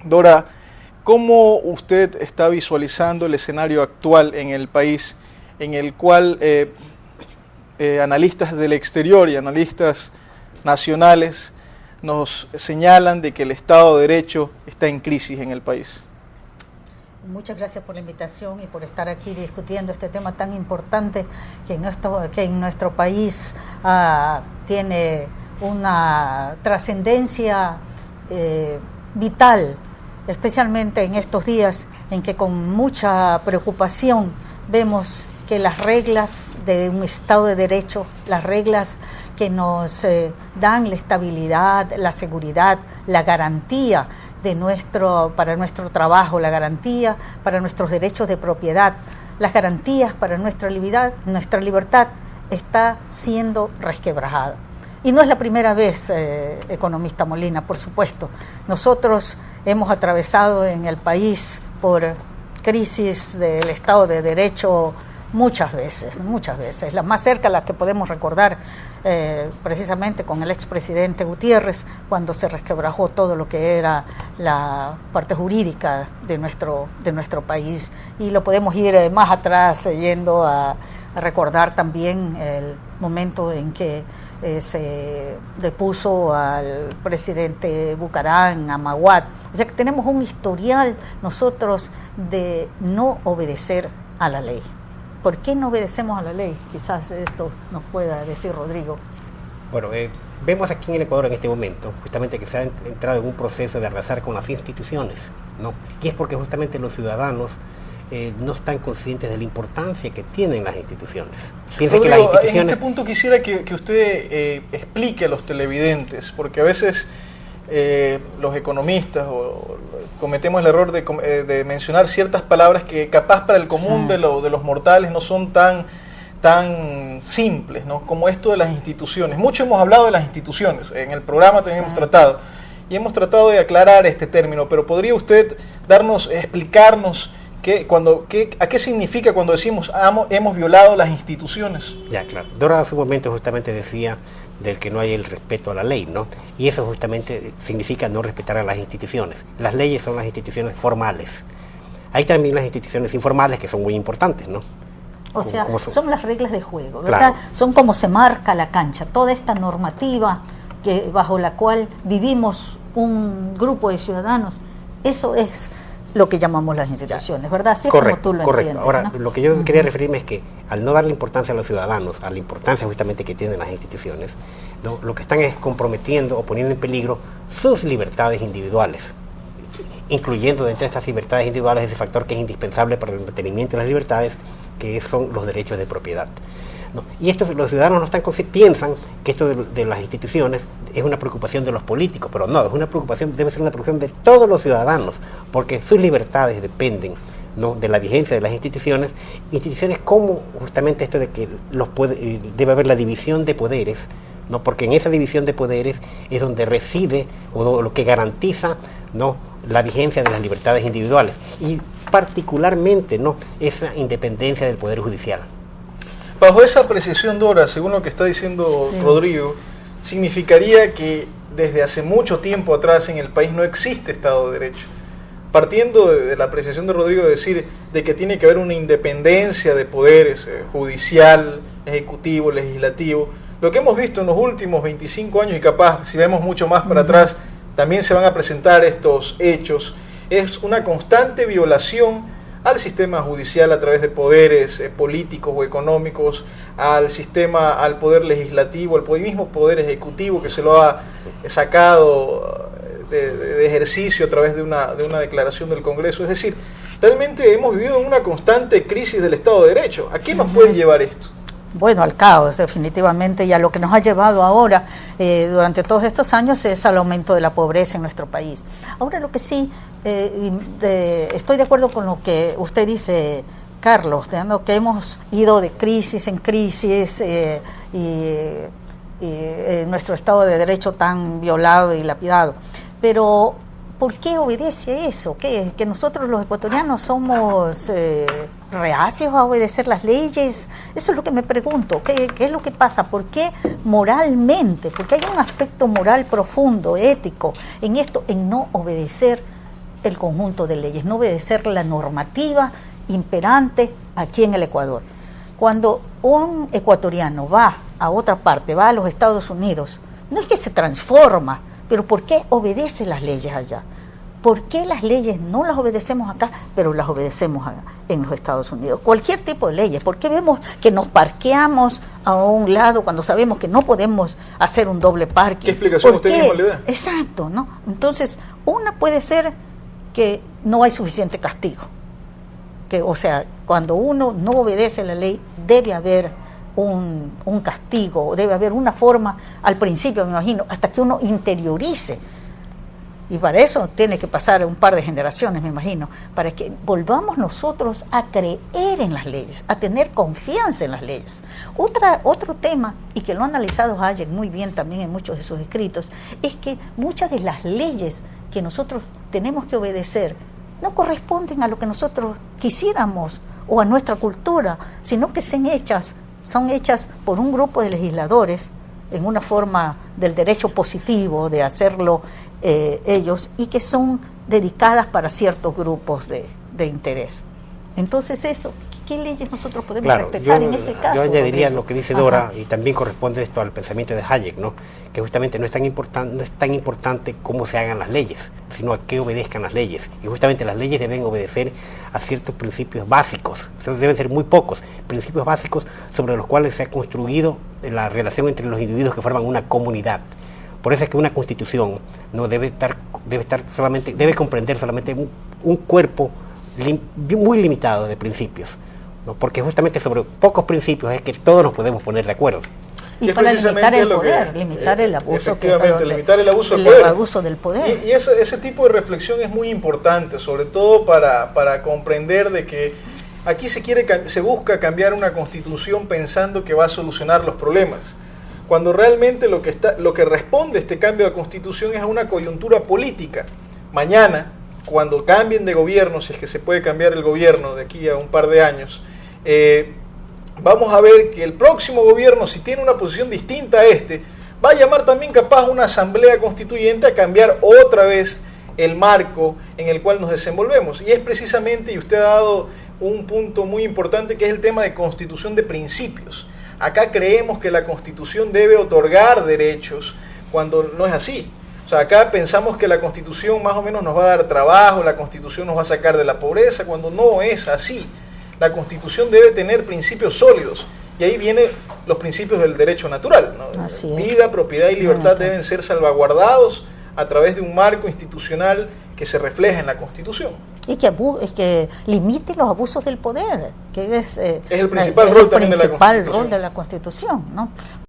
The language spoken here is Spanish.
Dora, ¿cómo usted está visualizando el escenario actual en el país en el cual analistas del exterior y analistas nacionales nos señalan de que el Estado de Derecho está en crisis en el país? Muchas gracias por la invitación y por estar aquí discutiendo este tema tan importante que en nuestro país tiene una trascendencia vital, especialmente en estos días en que con mucha preocupación vemos que las reglas de un Estado de Derecho, las reglas que nos dan la estabilidad, la seguridad, la garantía para nuestro trabajo, la garantía para nuestros derechos de propiedad, las garantías para nuestra libertad está siendo resquebrajada. Y no es la primera vez, economista Molina, por supuesto. Nosotros hemos atravesado en el país por crisis del Estado de Derecho muchas veces, la más cerca, la que podemos recordar precisamente con el expresidente Gutiérrez, cuando se resquebrajó todo lo que era la parte jurídica de nuestro país, y lo podemos ir más atrás, yendo a recordar también el momento en que se depuso al presidente Bucaram, a Maguad. O sea que tenemos un historial nosotros de no obedecer a la ley. ¿Por qué no obedecemos a la ley? Quizás esto nos pueda decir Rodrigo. Bueno, vemos aquí en el Ecuador en este momento justamente que se ha entrado en un proceso de arrasar con las instituciones, ¿no? Y es porque justamente los ciudadanos no están conscientes de la importancia que tienen las instituciones. Piensa que las instituciones... En este punto quisiera que usted explique a los televidentes, porque a veces los economistas cometemos el error de mencionar ciertas palabras que capaz para el común de los mortales no son tan simples, ¿no? Como esto de las instituciones. Mucho hemos hablado de las instituciones, en el programa también hemos tratado, y hemos tratado de aclarar este término, pero ¿podría usted explicarnos a qué significa cuando decimos hemos violado las instituciones? Ya, claro. Dora hace un momento justamente decía del que no hay el respeto a la ley, ¿no? Y eso justamente significa no respetar a las instituciones. Las leyes son las instituciones formales. Hay también las instituciones informales que son muy importantes, ¿no? O sea, son las reglas de juego, ¿verdad? Claro. Son como se marca la cancha, toda esta normativa bajo la cual vivimos un grupo de ciudadanos, eso es lo que llamamos las instituciones, ¿verdad? Así es como tú lo entiendes. Ahora, ¿no? lo que yo quería referirme es que al no darle importancia a los ciudadanos, a la importancia justamente que tienen las instituciones, ¿no? Lo que están es comprometiendo o poniendo en peligro sus libertades individuales, incluyendo dentro de estas libertades individuales ese factor que es indispensable para el mantenimiento de las libertades, que son los derechos de propiedad, ¿no? Y esto los ciudadanos no están piensan que esto de las instituciones es una preocupación de los políticos, pero no, debe ser una preocupación de todos los ciudadanos, porque sus libertades dependen, ¿no?, de la vigencia de las instituciones como justamente esto de que debe haber la división de poderes, ¿no? Porque en esa división de poderes es donde reside o lo que garantiza, ¿no?, la vigencia de las libertades individuales y particularmente, ¿no?, esa independencia del Poder Judicial. Bajo esa apreciación, Dora, según lo que está diciendo Rodrigo, significaría que desde hace mucho tiempo atrás en el país no existe Estado de Derecho. Partiendo de la apreciación de Rodrigo de decir de que tiene que haber una independencia de poderes, judicial, ejecutivo, legislativo, lo que hemos visto en los últimos 25 años y capaz, si vemos mucho más para atrás, también se van a presentar estos hechos, es una constante violación al sistema judicial a través de poderes políticos o económicos, al poder legislativo, al mismo poder ejecutivo que se lo ha sacado de ejercicio a través de una declaración del Congreso. Es decir, realmente hemos vivido en una constante crisis del Estado de Derecho. ¿A qué nos puede llevar esto? Bueno, al caos, definitivamente, y a lo que nos ha llevado ahora, durante todos estos años, es al aumento de la pobreza en nuestro país. Ahora, lo que sí, estoy de acuerdo con lo que usted dice, Carlos, que hemos ido de crisis en crisis y nuestro Estado de Derecho tan violado y lapidado. Pero, ¿por qué obedece eso? ¿Que nosotros los ecuatorianos somos reacios a obedecer las leyes? Eso es lo que me pregunto. ¿Qué es lo que pasa? ¿Por qué moralmente? Porque hay un aspecto moral profundo, ético, en esto, en no obedecer el conjunto de leyes, no obedecer la normativa imperante aquí en el Ecuador. Cuando un ecuatoriano va a otra parte, va a los Estados Unidos, no es que se transforma, pero ¿por qué obedece las leyes allá? ¿Por qué las leyes no las obedecemos acá, pero las obedecemos en los Estados Unidos? Cualquier tipo de leyes. ¿Por qué vemos que nos parqueamos a un lado cuando sabemos que no podemos hacer un doble parque? ¿Qué explicación usted mismo le da? Exacto, ¿no? Entonces, una puede ser que no hay suficiente castigo. O sea, cuando uno no obedece la ley, debe haber un castigo, debe haber una forma, al principio me imagino, hasta que uno interiorice. Y para eso tiene que pasar un par de generaciones, me imagino, para que volvamos nosotros a creer en las leyes, a tener confianza en las leyes. Otro tema, y que lo ha analizado Hayek muy bien también en muchos de sus escritos, es que muchas de las leyes que nosotros tenemos que obedecer no corresponden a lo que nosotros quisiéramos o a nuestra cultura, sino que son hechas por un grupo de legisladores en una forma del derecho positivo de hacerlo ellos, y que son dedicadas para ciertos grupos de interés. Entonces eso, ¿qué leyes nosotros podemos respetar en ese caso? Yo añadiría lo que dice Dora, y también corresponde esto al pensamiento de Hayek, ¿no? Que justamente no es tan importante cómo se hagan las leyes, sino a qué obedezcan las leyes. Y justamente las leyes deben obedecer a ciertos principios básicos, deben ser muy pocos, principios básicos sobre los cuales se ha construido la relación entre los individuos que forman una comunidad. Por eso es que una constitución no debe comprender solamente un cuerpo muy limitado de principios, ¿no? Porque justamente sobre pocos principios es que todos nos podemos poner de acuerdo. Y para limitar el poder, limitar el abuso, efectivamente, limitar el abuso del poder. Y ese tipo de reflexión es muy importante, sobre todo para comprender de que aquí se busca cambiar una constitución pensando que va a solucionar los problemas, cuando realmente lo que responde este cambio de constitución es a una coyuntura política. Mañana, cuando cambien de gobierno, si es que se puede cambiar el gobierno de aquí a un par de años, vamos a ver que el próximo gobierno, si tiene una posición distinta a va a llamar también capaz una asamblea constituyente a cambiar otra vez el marco en el cual nos desenvolvemos. Y es precisamente, y usted ha dado un punto muy importante, que es el tema de constitución de principios. Acá creemos que la Constitución debe otorgar derechos cuando no es así. O sea, acá pensamos que la Constitución más o menos nos va a dar trabajo, la Constitución nos va a sacar de la pobreza, cuando no es así. La Constitución debe tener principios sólidos, y ahí vienen los principios del derecho natural, ¿no? Vida, propiedad y libertad deben ser salvaguardados a través de un marco institucional que se refleja en la Constitución. Y que limite los abusos del poder, que es el principal rol también de la Constitución. De la Constitución, ¿no?